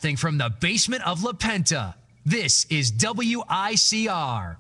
Broadcasting from the basement of La Penta, this is WICR.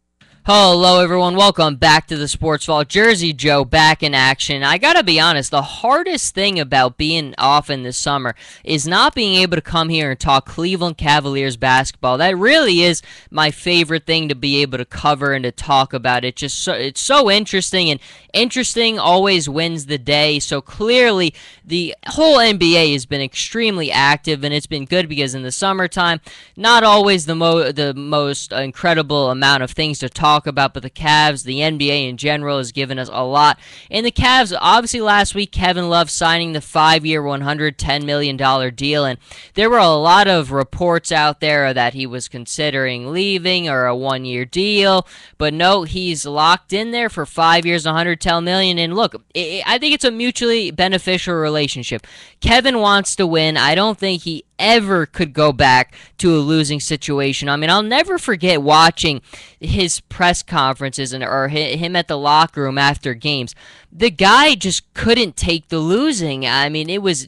Hello everyone, welcome back to the Sports Vault. Jersey Joe back in action. I gotta be honest, the hardest thing about being off in the summer is not being able to come here and talk Cleveland Cavaliers basketball. That really is my favorite thing to be able to cover and to talk about. It's so interesting, and interesting always wins the day. So clearly the whole NBA has been extremely active, and it's been good because in the summertime, not always the most incredible amount of things to talk about, but the Cavs, the NBA in general, has given us a lot. And the Cavs, obviously last week, Kevin Love signing the 5-year, $110 million deal, and there were a lot of reports out there that he was considering leaving or a 1-year deal, but no, he's locked in there for 5 years, $110 million. And look, I think it's a mutually beneficial relationship. Kevin wants to win. I don't think he ever could go back to a losing situation. I mean, I'll never forget watching his press conferences or him at the locker room after games. The guy just couldn't take the losing. I mean, it was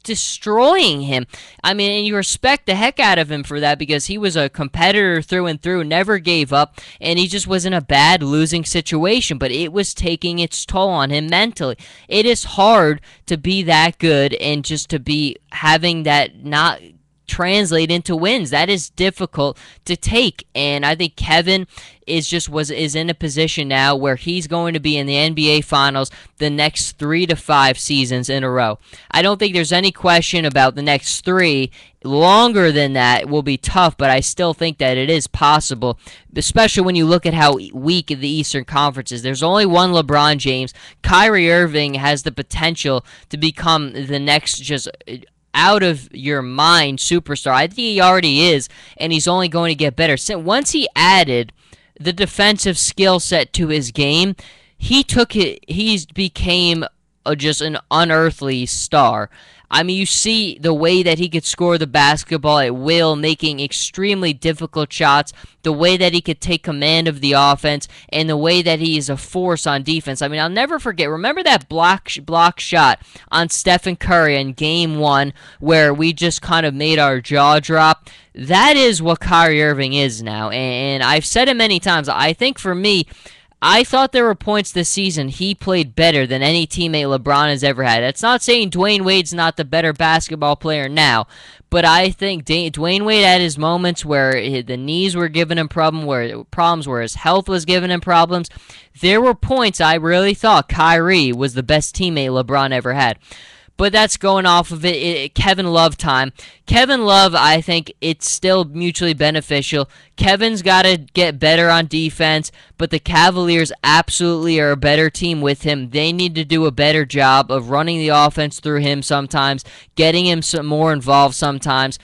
destroying him. I mean, and you respect the heck out of him for that because he was a competitor through and through, never gave up, and he just was in a bad losing situation, but it was taking its toll on him mentally. It is hard to be that good and just to be having that not translate into wins. That is difficult to take, and I think Kevin is in a position now where he's going to be in the NBA Finals the next 3 to 5 seasons in a row. I don't think there's any question about the next 3. Longer than that will be tough, but I still think that it is possible, especially when you look at how weak the Eastern Conference is. There's only one LeBron James. Kyrie Irving has the potential to become the next just out of your mind superstar. I think he already is, and he's only going to get better. So once he added the defensive skill set to his game, he became just an unearthly star. I mean, you see the way that he could score the basketball at will, making extremely difficult shots, the way that he could take command of the offense, and the way that he is a force on defense. I mean, I'll never forget, remember that block shot on Stephen Curry in Game 1 where we just kind of made our jaw drop? That is what Kyrie Irving is now, and I've said it many times. I think for me, I thought there were points this season he played better than any teammate LeBron has ever had. That's not saying Dwayne Wade's not the better basketball player now, but I think Dwayne Wade had his moments where the knees were giving him problems, where his health was giving him problems. There were points I really thought Kyrie was the best teammate LeBron ever had. But that's going off of Kevin Love time. Kevin Love, I think it's still mutually beneficial. Kevin's got to get better on defense, but the Cavaliers absolutely are a better team with him. They need to do a better job of running the offense through him sometimes, getting him some more involved sometimes.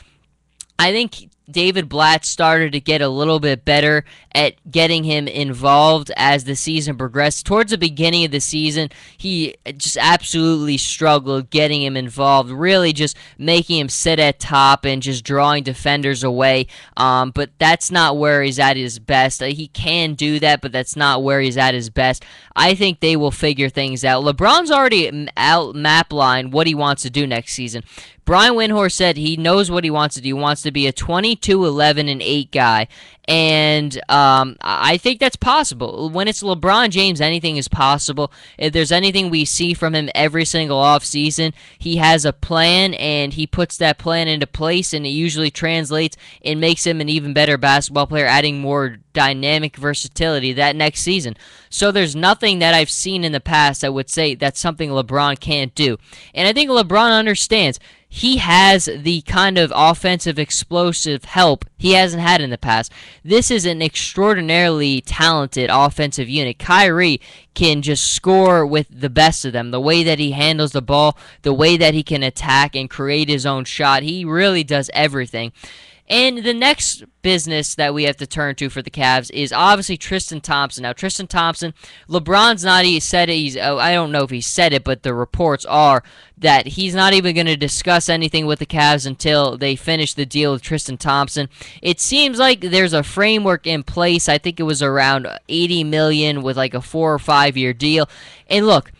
I think David Blatt started to get a little bit better at getting him involved as the season progressed. Towards the beginning of the season, he just absolutely struggled getting him involved, really just making him sit at top and just drawing defenders away. But that's not where he's at his best. He can do that, but that's not where he's at his best. I think they will figure things out. LeBron's already out map line what he wants to do next season. Brian Windhorst said he knows what he wants to do. He wants to be a 22, 11, and 8 guy. And I think that's possible. When it's LeBron James, anything is possible. If there's anything we see from him every single offseason, he has a plan, and he puts that plan into place, and it usually translates and makes him an even better basketball player, adding more dynamic versatility that next season. So there's nothing that I've seen in the past that would say that's something LeBron can't do. And I think LeBron understands he has the kind of offensive explosive help he hasn't had in the past. This is an extraordinarily talented offensive unit. Kyrie can just score with the best of them. The way that he handles the ball, the way that he can attack and create his own shot, he really does everything. And the next business that we have to turn to for the Cavs is obviously Tristan Thompson. Now, Tristan Thompson, LeBron's not said it. I don't know if he said it, but the reports are that he's not even going to discuss anything with the Cavs until they finish the deal with Tristan Thompson. It seems like there's a framework in place. I think it was around $80 million with like a 4 or 5 year deal. And look,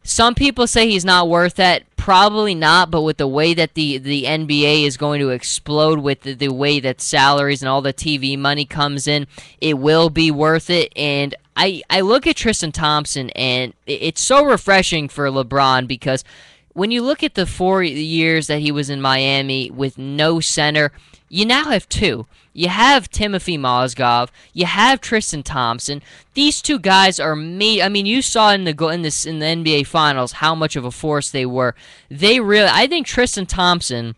some people say he's not worth that. Probably not, but with the way that the NBA is going to explode with the way that salaries and all the TV money comes in, it will be worth it. And I look at Tristan Thompson, and it's so refreshing for LeBron because when you look at the 4 years that he was in Miami with no center, you now have two. You have Timothy Mozgov. You have Tristan Thompson. These two guys are I mean, you saw in the NBA Finals how much of a force they were. I think Tristan Thompson,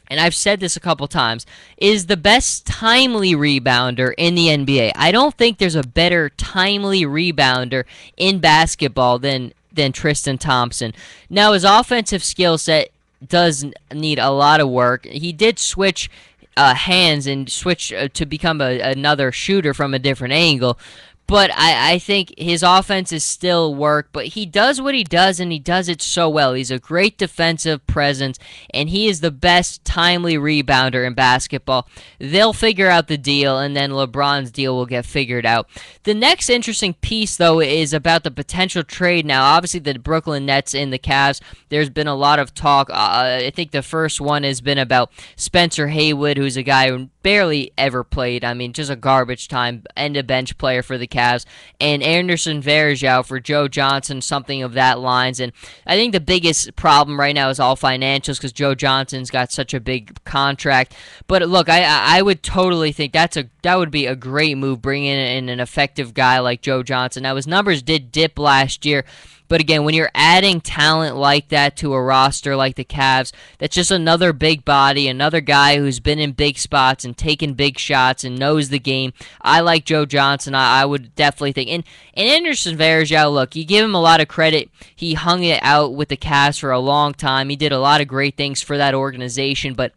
and I've said this a couple times, is the best timely rebounder in the NBA. I don't think there's a better timely rebounder in basketball than Tristan Thompson. Now, his offensive skill set does need a lot of work. He did switch hands and switch to become another shooter from a different angle. But I think his offense is still work, but he does what he does, and he does it so well. He's a great defensive presence, and he is the best timely rebounder in basketball. They'll figure out the deal, and then LeBron's deal will get figured out. The next interesting piece, though, is about the potential trade now. Obviously, the Brooklyn Nets and the Cavs, there's been a lot of talk. I think the first one has been about Spencer Haywood, who's a guy who barely ever played. I mean, just a garbage time end-of-bench player for the Cavs, and Anderson Varejao for Joe Johnson, something of that lines. And I think the biggest problem right now is all financials because Joe Johnson's got such a big contract. But look, I would totally think that would be a great move, bringing in an effective guy like Joe Johnson. Now, his numbers did dip last year, but again, when you're adding talent like that to a roster like the Cavs, that's just another big body, another guy who's been in big spots and taken big shots and knows the game. I like Joe Johnson. I would definitely think. And Anderson Varejao, look, you give him a lot of credit. He hung it out with the Cavs for a long time. He did a lot of great things for that organization, but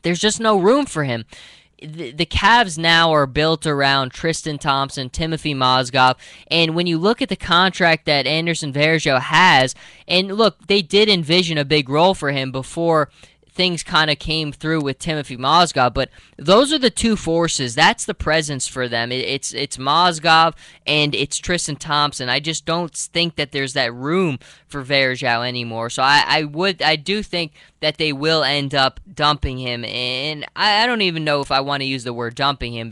there's just no room for him. The Cavs now are built around Tristan Thompson, Timothy Mozgov, and when you look at the contract that Anderson Varejao has, and look, they did envision a big role for him before things kind of came through with Timothy Mozgov, but those are the two forces. That's the presence for them. It's Mozgov and it's Tristan Thompson. I just don't think that there's that room for Varejao anymore. So I do think that they will end up dumping him, and I don't even know if I want to use the word dumping him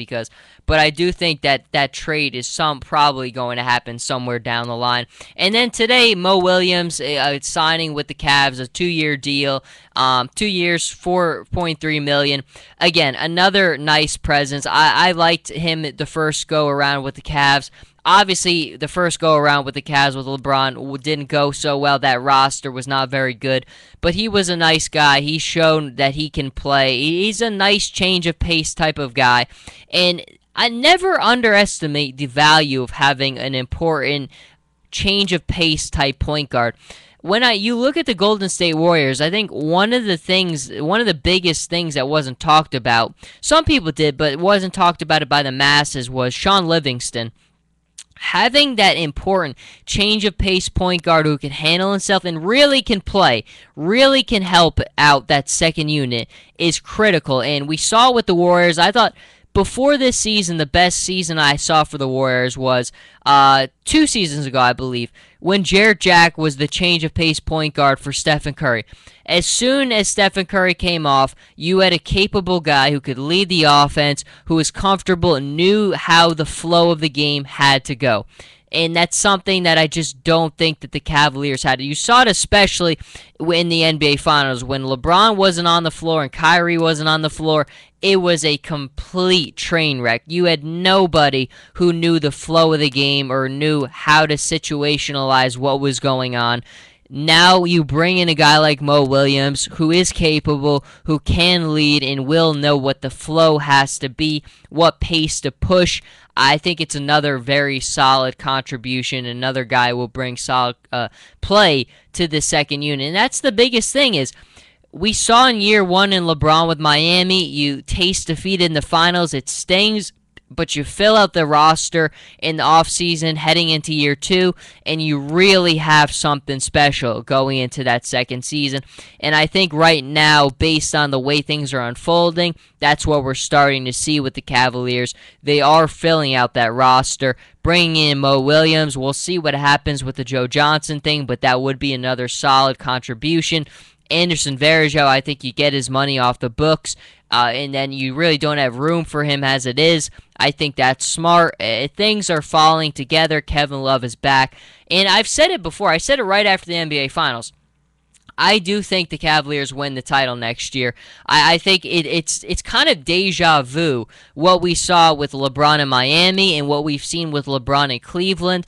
but I do think that trade is probably going to happen somewhere down the line. And then today, Mo Williams signing with the Cavs, a 2-year deal, 2 years, $4.3 million. Again, another nice presence. I liked him the first go around with the Cavs. Obviously, the first go-around with the Cavs with LeBron didn't go so well. That roster was not very good. But he was a nice guy. He's shown that he can play. He's a nice change of pace type of guy. And I never underestimate the value of having an important change of pace type point guard. When you look at the Golden State Warriors, I think one of the biggest things that wasn't talked about, some people did, but it wasn't talked about by the masses, was Sean Livingston. Having that important change of pace point guard who can handle himself and really can play, really can help out that second unit is critical. And we saw with the Warriors, I thought before this season, the best season I saw for the Warriors was 2 seasons ago, I believe, when Jarrett Jack was the change of pace point guard for Stephen Curry. As soon as Stephen Curry came off, you had a capable guy who could lead the offense, who was comfortable and knew how the flow of the game had to go. And that's something that I just don't think that the Cavaliers had. You saw it especially in the NBA Finals when LeBron wasn't on the floor and Kyrie wasn't on the floor. It was a complete train wreck. You had nobody who knew the flow of the game or knew how to situationalize what was going on. Now you bring in a guy like Mo Williams who is capable, who can lead, and will know what the flow has to be, what pace to push. I think it's another very solid contribution. Another guy will bring solid play to the second unit. And that's the biggest thing is we saw in year one in LeBron with Miami, you taste defeat in the finals. It stings. but you fill out the roster in the offseason heading into year 2, and you really have something special going into that second season. And I think right now, based on the way things are unfolding, that's what we're starting to see with the Cavaliers. They are filling out that roster, bringing in Mo Williams. We'll see what happens with the Joe Johnson thing, but that would be another solid contribution. Anderson Varejao, I think you get his money off the books, and then you really don't have room for him as it is. I think that's smart. Things are falling together. Kevin Love is back. And I've said it before. I said it right after the NBA Finals. I do think the Cavaliers win the title next year. I think it's kind of deja vu what we saw with LeBron in Miami and what we've seen with LeBron in Cleveland.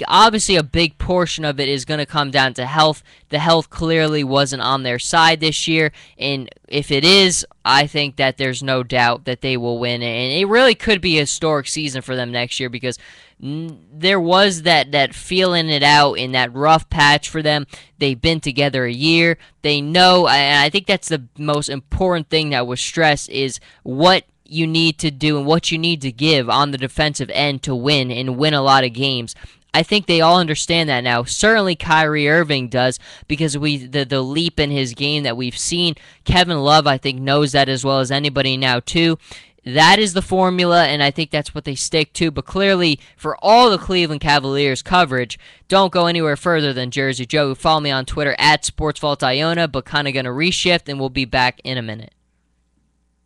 Obviously, a big portion of it is going to come down to health. The health clearly wasn't on their side this year, and if it is, I think that there's no doubt that they will win, and it really could be a historic season for them next year because there was that feeling it out in that rough patch for them. They've been together a year. They know, and I think that's the most important thing that was stressed is what you need to do and what you need to give on the defensive end to win and win a lot of games. I think they all understand that now. Certainly Kyrie Irving does because the leap in his game that we've seen. Kevin Love, I think, knows that as well as anybody now, too. That is the formula, and I think that's what they stick to. But clearly, for all the Cleveland Cavaliers coverage, don't go anywhere further than Jersey Joe. Follow me on Twitter at SportsVaultIona, but kind of going to reshift, and we'll be back in a minute.